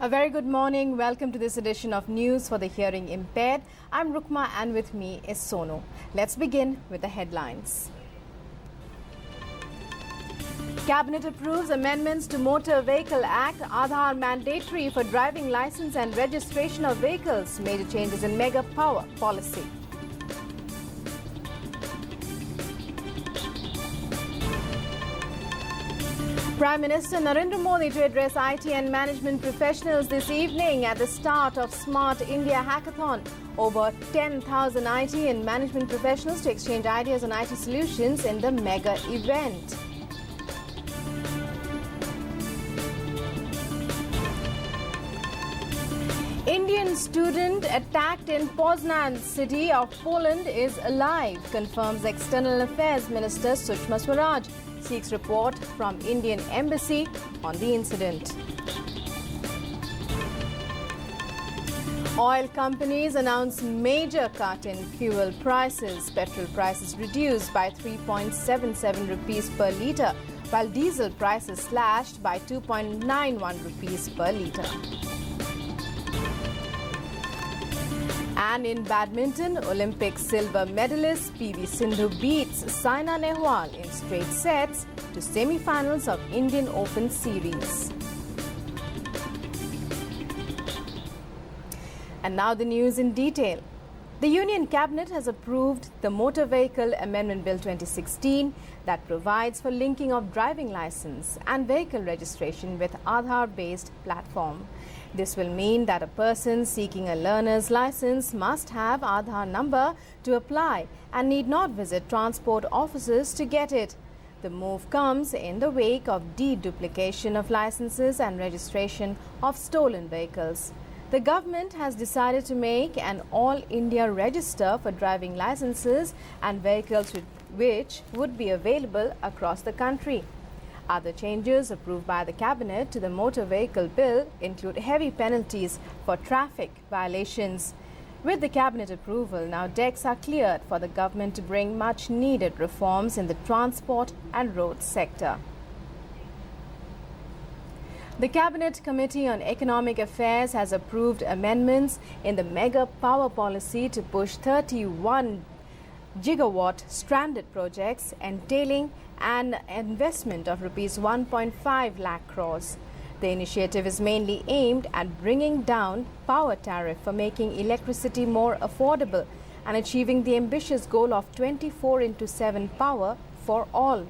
A very good morning. Welcome to this edition of News for the Hearing Impaired. I'm Rukma and with me is Sonu. Let's begin with the headlines. Cabinet approves amendments to Motor Vehicle Act, Aadhaar mandatory for driving license and registration of vehicles, major changes in mega power policy. Prime Minister Narendra Modi to address IT and management professionals this evening at the start of Smart India Hackathon. Over 10,000 IT and management professionals to exchange ideas on IT solutions in the mega event. Indian student attacked in Poznan city of Poland is alive, confirms External Affairs Minister Sushma Swaraj. Seeks report from Indian Embassy on the incident. Oil companies announce major cut in fuel prices. Petrol prices reduced by 3.77 rupees per litre, while diesel prices slashed by 2.91 rupees per litre. And in badminton, Olympic silver medalist PV Sindhu beats Saina Nehwal in straight sets to semi-finals of Indian Open Series. And now the news in detail. The Union Cabinet has approved the Motor Vehicle Amendment Bill 2016 that provides for linking of driving license and vehicle registration with Aadhaar-based platform. This will mean that a person seeking a learner's license must have Aadhaar number to apply and need not visit transport offices to get it. The move comes in the wake of deduplication of licenses and registration of stolen vehicles. The government has decided to make an all-India register for driving licenses and vehicles which would be available across the country. Other changes approved by the Cabinet to the Motor Vehicle Bill include heavy penalties for traffic violations. With the Cabinet approval, now decks are cleared for the government to bring much-needed reforms in the transport and road sector. The Cabinet Committee on Economic Affairs has approved amendments in the mega power policy to push 31 gigawatt stranded projects entailing an investment of rupees 1.5 lakh crores. The initiative is mainly aimed at bringing down power tariff for making electricity more affordable and achieving the ambitious goal of 24/7 power for all.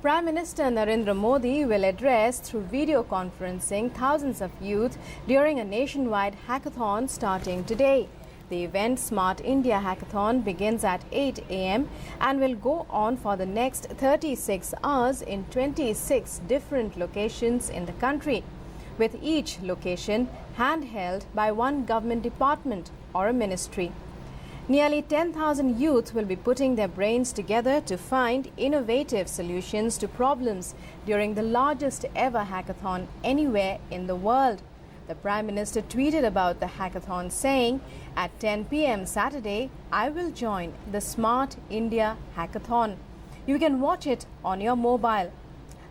Prime Minister Narendra Modi will address through video conferencing thousands of youth during a nationwide hackathon starting today. The event Smart India Hackathon begins at 8 a.m. and will go on for the next 36 hours in 26 different locations in the country, with each location handheld by one government department or a ministry. Nearly 10,000 youth will be putting their brains together to find innovative solutions to problems during the largest ever hackathon anywhere in the world. The Prime Minister tweeted about the hackathon saying, "At 10 p.m. Saturday, I will join the Smart India Hackathon. You can watch it on your mobile."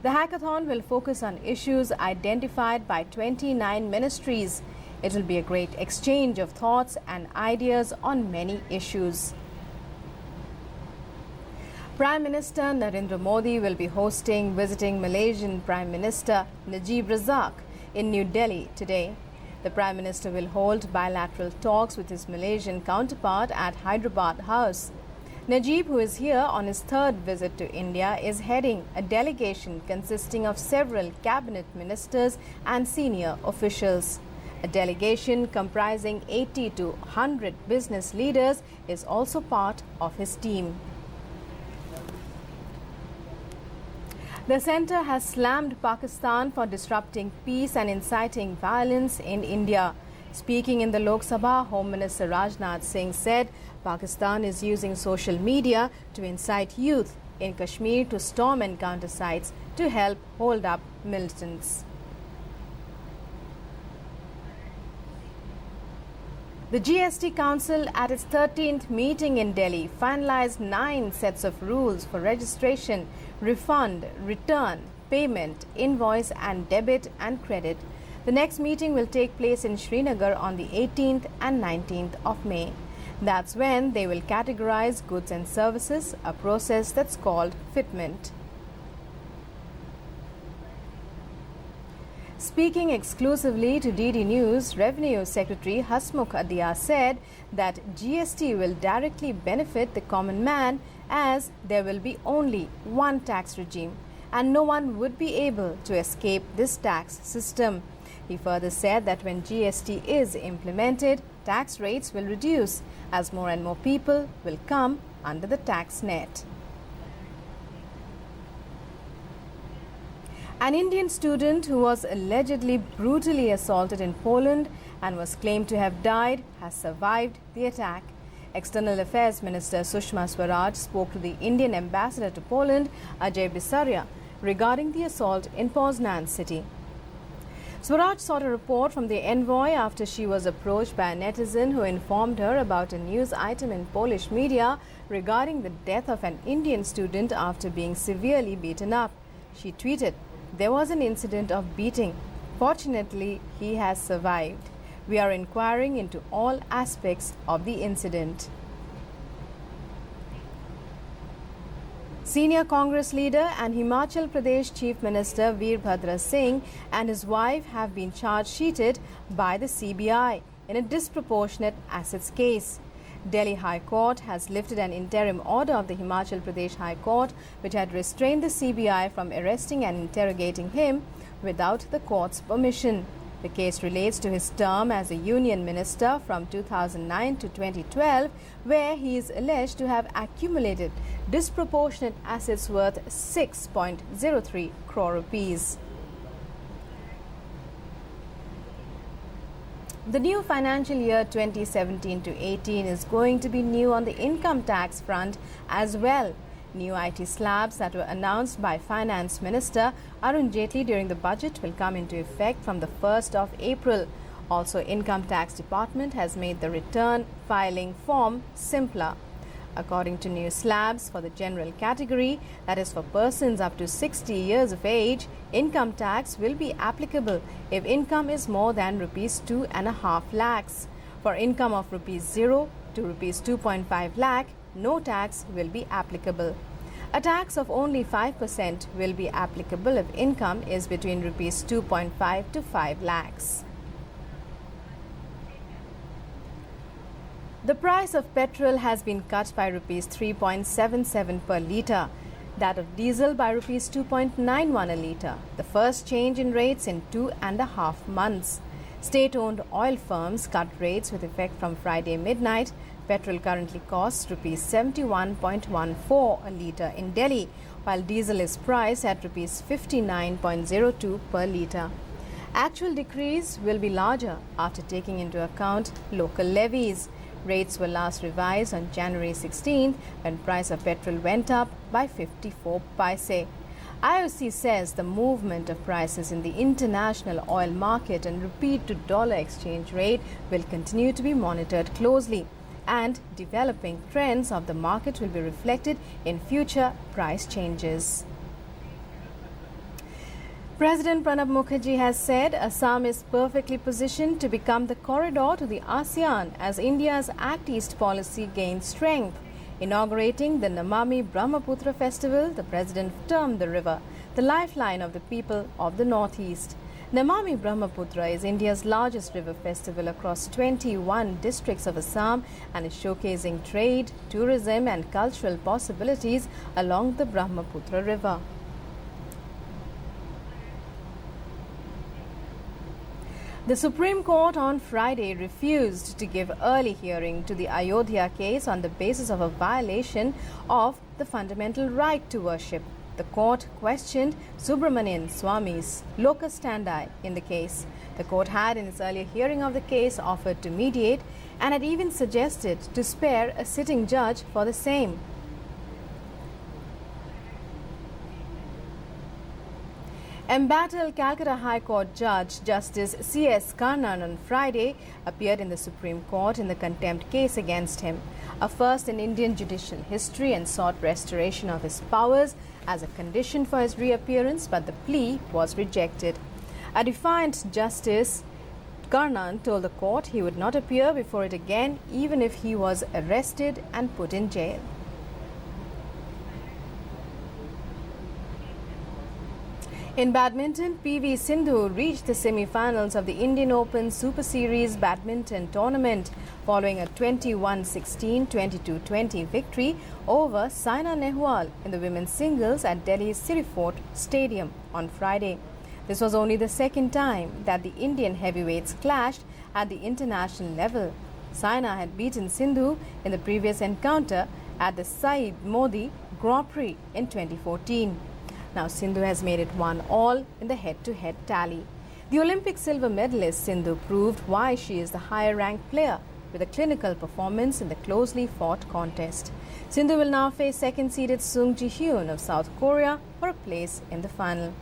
The hackathon will focus on issues identified by 29 ministries. It will be a great exchange of thoughts and ideas on many issues. Prime Minister Narendra Modi will be visiting Malaysian Prime Minister Najib Razak in New Delhi today. The Prime Minister will hold bilateral talks with his Malaysian counterpart at Hyderabad House. Najib, who is here on his third visit to India, is heading a delegation consisting of several cabinet ministers and senior officials. A delegation comprising 80 to 100 business leaders is also part of his team. The centre has slammed Pakistan for disrupting peace and inciting violence in India. Speaking in the Lok Sabha, Home Minister Rajnath Singh said Pakistan is using social media to incite youth in Kashmir to storm encounter sites to help hold up militants. The GST Council at its 13th meeting in Delhi finalized 9 sets of rules for registration, refund, return, payment, invoice and debit and credit. The next meeting will take place in Srinagar on the 18th and 19th of May. That's when they will categorize goods and services, a process that's called fitment. Speaking exclusively to DD News, Revenue Secretary Hasmukh Adhia said that GST will directly benefit the common man as there will be only one tax regime and no one would be able to escape this tax system. He further said that when GST is implemented, tax rates will reduce as more and more people will come under the tax net. An Indian student who was allegedly brutally assaulted in Poland and was claimed to have died has survived the attack. External Affairs Minister Sushma Swaraj spoke to the Indian ambassador to Poland, Ajay Bisaria, regarding the assault in Poznan city. Swaraj sought a report from the envoy after she was approached by a netizen who informed her about a news item in Polish media regarding the death of an Indian student after being severely beaten up. She tweeted, "There was an incident of beating. Fortunately, he has survived. We are inquiring into all aspects of the incident." Senior Congress leader and Himachal Pradesh Chief Minister Veerbhadra Singh and his wife have been charge-sheeted by the CBI in a disproportionate assets case. Delhi High Court has lifted an interim order of the Himachal Pradesh High Court, which had restrained the CBI from arresting and interrogating him without the court's permission. The case relates to his term as a union minister from 2009 to 2012, where he is alleged to have accumulated disproportionate assets worth 6.03 crore rupees. The new financial year 2017 to 18 is going to be new on the income tax front as well. New IT slabs that were announced by Finance Minister Arun Jaitley during the budget will come into effect from the 1st of April. Also, Income Tax Department has made the return filing form simpler. According to new slabs for the general category, that is for persons up to 60 years of age, income tax will be applicable if income is more than rupees 2.5 lakhs. For income of rupees 0 to rupees 2.5 lakh, no tax will be applicable. A tax of only 5% will be applicable if income is between rupees 2.5 to 5 lakhs. The price of petrol has been cut by rupees 3.77 per litre, that of diesel by rupees 2.91 a litre, the first change in rates in 2.5 months. State-owned oil firms cut rates with effect from Friday midnight. Petrol currently costs rupees 71.14 a litre in Delhi, while diesel is priced at rupees 59.02 per litre. Actual decrease will be larger after taking into account local levies. Rates were last revised on January 16th when price of petrol went up by 54 paise. IOC says the movement of prices in the international oil market and rupee to dollar exchange rate will continue to be monitored closely, and developing trends of the market will be reflected in future price changes. President Pranab Mukherjee has said Assam is perfectly positioned to become the corridor to the ASEAN as India's Act East policy gains strength. Inaugurating the Namami Brahmaputra festival, the president termed the river the lifeline of the people of the Northeast. Namami Brahmaputra is India's largest river festival across 21 districts of Assam and is showcasing trade, tourism and cultural possibilities along the Brahmaputra river. The Supreme Court on Friday refused to give early hearing to the Ayodhya case on the basis of a violation of the fundamental right to worship. The court questioned Subramanian Swamy's locus standi in the case. The court had, in its earlier hearing of the case, offered to mediate and had even suggested to spare a sitting judge for the same. Embattled Calcutta High Court Judge Justice C.S. Karnan on Friday appeared in the Supreme Court in the contempt case against him, a first in Indian judicial history, and sought restoration of his powers as a condition for his reappearance, but the plea was rejected. A defiant Justice Karnan told the court he would not appear before it again, even if he was arrested and put in jail. In badminton, PV Sindhu reached the semi-finals of the Indian Open Super Series badminton tournament following a 21-16, 22-20 victory over Saina Nehwal in the women's singles at Delhi's City Fort Stadium on Friday. This was only the second time that the Indian heavyweights clashed at the international level. Saina had beaten Sindhu in the previous encounter at the Saeed Modi Grand Prix in 2014. Now Sindhu has made it 1-1 in the head-to-head tally. The Olympic silver medalist Sindhu proved why she is the higher-ranked player with a clinical performance in the closely fought contest. Sindhu will now face second-seeded Sung Ji-hyun of South Korea for a place in the final.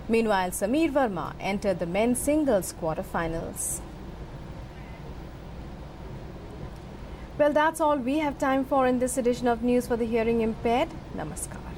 Meanwhile, Sameer Verma entered the men's singles quarter-finals. Well, that's all we have time for in this edition of News for the Hearing Impaired. Namaskar.